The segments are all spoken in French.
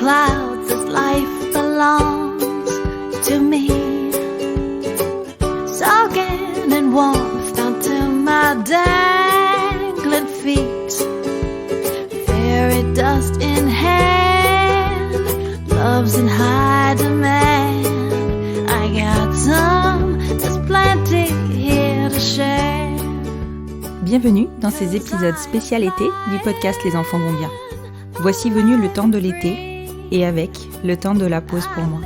clouds this life belongs to me. Soaking in warmth down to my dangling feet. Fairy dust in hand, love's in high demand. I got some, there's plenty here to share. Bienvenue dans ces épisodes spécial été du podcast Les enfants vont bien. Voici venu le temps de l'été et avec le temps de la pause pour moi.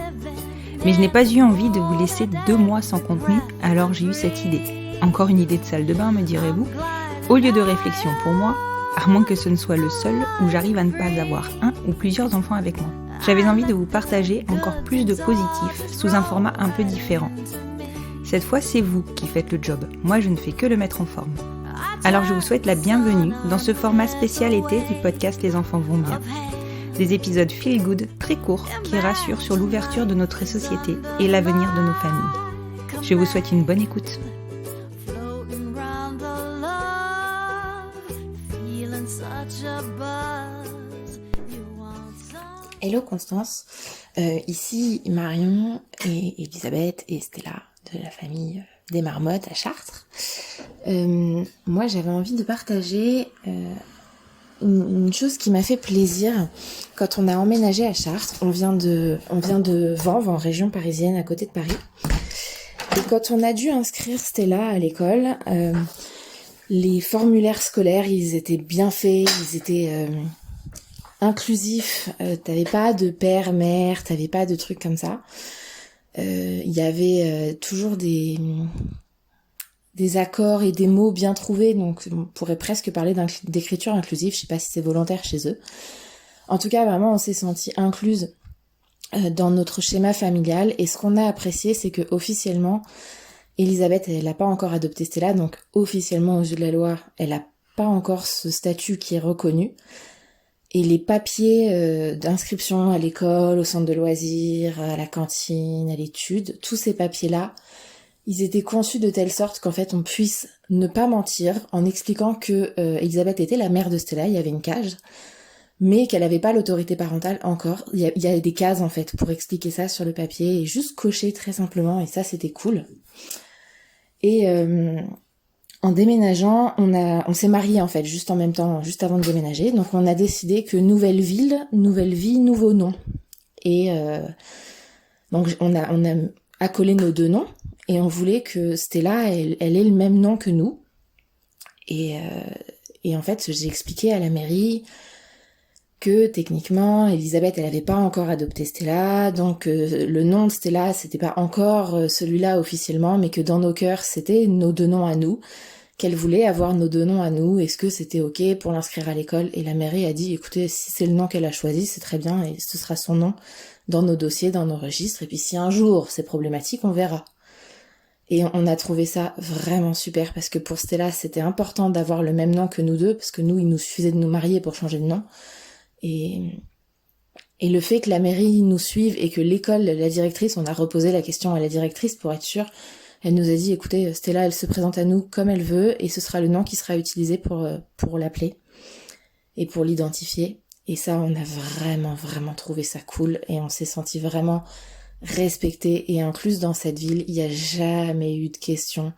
Mais je n'ai pas eu envie de vous laisser 2 mois sans contenu, alors j'ai eu cette idée. Encore une idée de salle de bain, me direz-vous. Au lieu de réflexion pour moi, à moins que ce ne soit le seul où j'arrive à ne pas avoir un ou plusieurs enfants avec moi. J'avais envie de vous partager encore plus de positifs sous un format un peu différent. Cette fois, c'est vous qui faites le job. Moi, je ne fais que le mettre en forme. Alors je vous souhaite la bienvenue dans ce format spécial été du podcast Les enfants vont bien. Des épisodes feel good très courts qui rassurent sur l'ouverture de notre société et l'avenir de nos familles. Je vous souhaite une bonne écoute. Hello Constance, ici Marion et Elisabeth et Stella de la famille des Marmottes à Chartres. Moi j'avais envie de partager une chose qui m'a fait plaisir quand on a emménagé à Chartres. On vient de Vanves, en région parisienne à côté de Paris. Et quand on a dû inscrire Stella à l'école, les formulaires scolaires ils étaient bien faits, ils étaient inclusifs, t'avais pas de père, mère, t'avais pas de trucs comme ça. Il y avait toujours des accords et des mots bien trouvés, donc on pourrait presque parler d'écriture inclusive, je sais pas si c'est volontaire chez eux. En tout cas, vraiment, on s'est senti incluse dans notre schéma familial, et ce qu'on a apprécié, c'est que officiellement, Elisabeth, elle n'a pas encore adopté Stella, donc officiellement aux yeux de la loi, elle n'a pas encore ce statut qui est reconnu. Et les papiers d'inscription à l'école, au centre de loisirs, à la cantine, à l'étude, tous ces papiers-là, ils étaient conçus de telle sorte qu'en fait on puisse ne pas mentir en expliquant que Elisabeth était la mère de Stella, il y avait une cage, mais qu'elle n'avait pas l'autorité parentale encore. Il y a des cases en fait pour expliquer ça sur le papier et juste cocher très simplement, et ça c'était cool. Et en déménageant, on s'est mariés en fait, juste en même temps, juste avant de déménager. Donc on a décidé que nouvelle ville, nouvelle vie, nouveau nom. Et donc on a accolé nos 2 noms et on voulait que Stella, elle ait le même nom que nous. Et en fait, j'ai expliqué à la mairie que techniquement, Elisabeth, elle avait pas encore adopté Stella, donc le nom de Stella, c'était pas encore celui-là officiellement, mais que dans nos cœurs, c'était nos 2 noms à nous, qu'elle voulait avoir nos 2 noms à nous, est-ce que c'était ok pour l'inscrire à l'école, et la mairie a dit, écoutez, si c'est le nom qu'elle a choisi, c'est très bien, et ce sera son nom dans nos dossiers, dans nos registres, et puis si un jour c'est problématique, on verra. Et on a trouvé ça vraiment super, parce que pour Stella, c'était important d'avoir le même nom que nous deux, parce que nous, il nous suffisait de nous marier pour changer de nom. Et le fait que la mairie nous suive et que l'école, la directrice, on a reposé la question à la directrice pour être sûre, elle nous a dit, écoutez, Stella, elle se présente à nous comme elle veut et ce sera le nom qui sera utilisé pour l'appeler et pour l'identifier. Et ça, on a vraiment, vraiment trouvé ça cool et on s'est senti vraiment respectée et incluse dans cette ville. Il n'y a jamais eu de question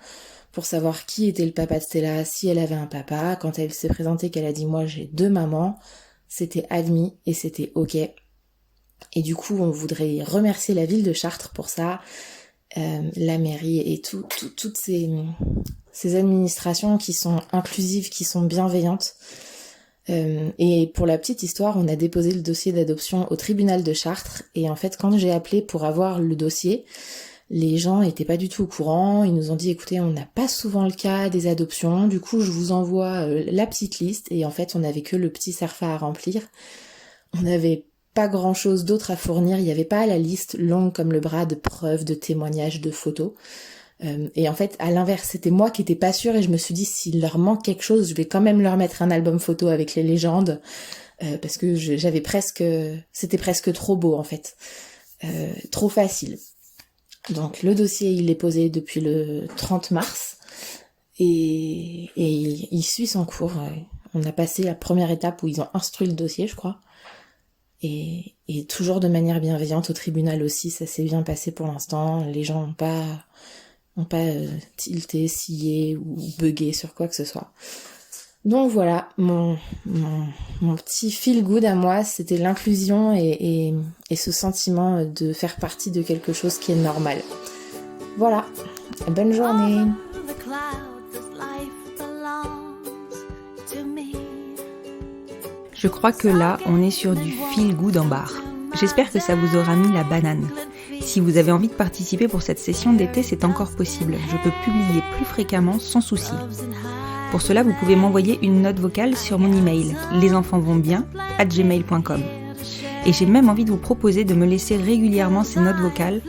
pour savoir qui était le papa de Stella, si elle avait un papa. Quand elle s'est présentée, qu'elle a dit, moi, j'ai 2 mamans, c'était admis et c'était ok. Et du coup, on voudrait remercier la ville de Chartres pour ça, la mairie et toutes ces administrations qui sont inclusives, qui sont bienveillantes. Et pour la petite histoire, on a déposé le dossier d'adoption au tribunal de Chartres. Et en fait, quand j'ai appelé pour avoir le dossier, les gens étaient pas du tout au courant. Ils nous ont dit, écoutez, on n'a pas souvent le cas des adoptions. Du coup, je vous envoie la petite liste. Et en fait, on n'avait que le petit CERFA à remplir. On n'avait pas grand chose d'autre à fournir. Il n'y avait pas la liste longue comme le bras de preuves, de témoignages, de photos. Et en fait, à l'inverse, c'était moi qui étais pas sûre et je me suis dit, s'il leur manque quelque chose, je vais quand même leur mettre un album photo avec les légendes. Parce que c'était presque trop beau en fait. Trop facile. Donc le dossier, il est posé depuis le 30 mars et il suit son cours. On a passé la première étape où ils ont instruit le dossier, je crois. et toujours de manière bienveillante. Au tribunal aussi, ça s'est bien passé pour l'instant. Les gens n'ont pas tilté, scié ou bugué sur quoi que ce soit. Donc voilà, mon petit feel good à moi, c'était l'inclusion et ce sentiment de faire partie de quelque chose qui est normal. Voilà, bonne journée. Je crois que là, on est sur du feel good en barre. J'espère que ça vous aura mis la banane. Si vous avez envie de participer pour cette session d'été, c'est encore possible. Je peux publier plus fréquemment sans souci. Pour cela, vous pouvez m'envoyer une note vocale sur mon email lesenfantsvontsbien@gmail.com. Et j'ai même envie de vous proposer de me laisser régulièrement ces notes vocales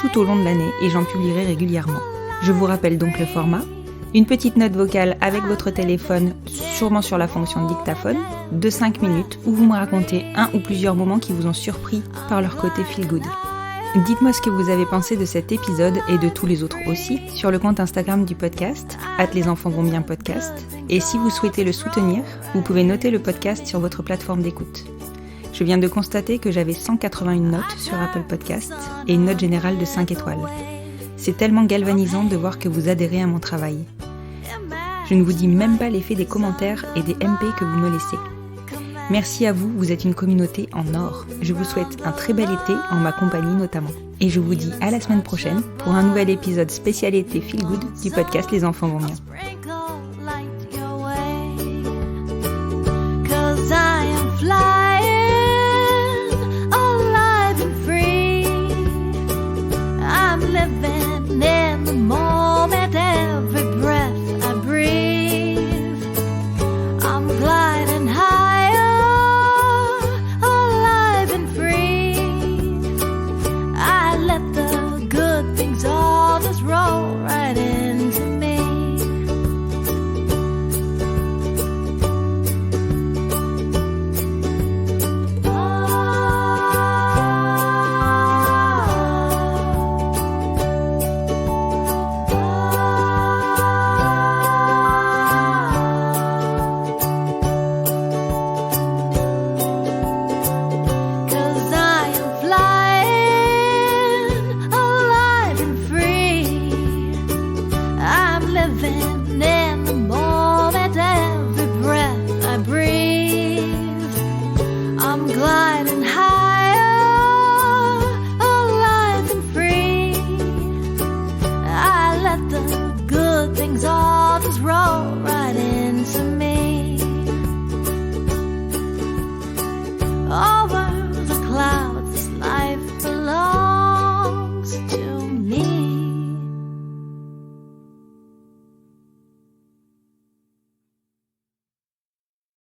tout au long de l'année et j'en publierai régulièrement. Je vous rappelle donc le format. Une petite note vocale avec votre téléphone, sûrement sur la fonction dictaphone, de 5 minutes où vous me racontez un ou plusieurs moments qui vous ont surpris par leur côté feel good. Dites-moi ce que vous avez pensé de cet épisode et de tous les autres aussi sur le compte Instagram du podcast, @lesenfantsvontsbien-podcast. Et si vous souhaitez le soutenir, vous pouvez noter le podcast sur votre plateforme d'écoute. Je viens de constater que j'avais 181 notes sur Apple Podcasts et une note générale de 5 étoiles. C'est tellement galvanisant de voir que vous adhérez à mon travail. Je ne vous dis même pas l'effet des commentaires et des MP que vous me laissez. Merci à vous, vous êtes une communauté en or. Je vous souhaite un très bel été, en ma compagnie notamment. Et je vous dis à la semaine prochaine pour un nouvel épisode spécial été Feel Good du podcast Les Enfants Vont Bien. I'm glad